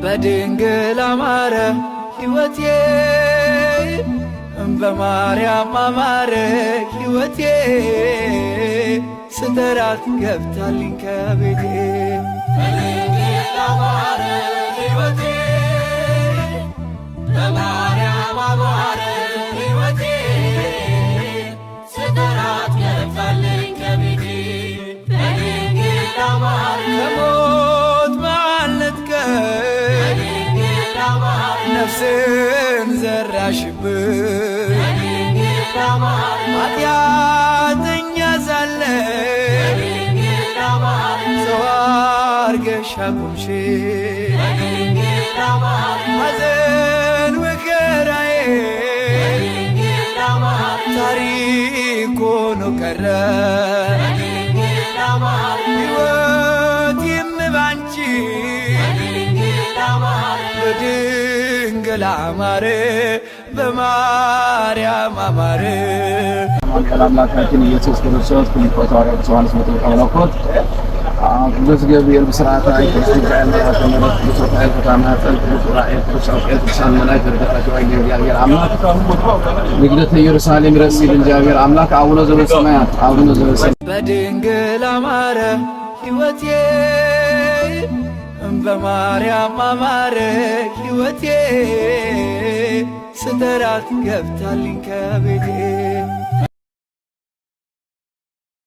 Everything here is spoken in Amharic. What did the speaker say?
በድንግል አማረ ሕይወቴ በማርያም አማረ ሕይወቴ ስጠራት ገብታልኝ ከቤቴ በድንግል አማረ ሕይወቴ በማርያም አማረ ሕይወቴ ስጠራት ገብታልኝ ከቤቴ በድንግል አማረ ከሞት ማልነጥቀኝ ነፍስን ዘራሽብኝ ኃጢአተኛ ሳለሁ ሰው አርገሽ አቆምሽኝ ሐዘን መከራዬ ታሪክ ሆኖ ቀረ ሕይወቴም ባንቺ በድንግል አማረ በማርያም አማረ አምላካችን ኢየሱስ ክርስቶስ ከሊቆታ ዮሐንስ መጥምቀ ቅዱስ ገብርኤል ብስራተ ቅዱስ ሚካኤል መልአከ ምሕረት ቅዱስ ራፋኤል ከታማጸን ቅዱስ ዑራኤል ቅዱስ ራፋኤል ቅዱሳን መላእክት በረከታቸው እግዚአብሔር አምላክ ንግደተ ኢየሩሳሌም ረሲል እግዚአብሔር አምላክ አቡነ ዘበሰማያት አቡነ ዘበሰማያት በድንግል አማረ ሕይወቴ በማርያም አማረ ሕይወቴ ስጠራት ገብታልኝ ከቤቴ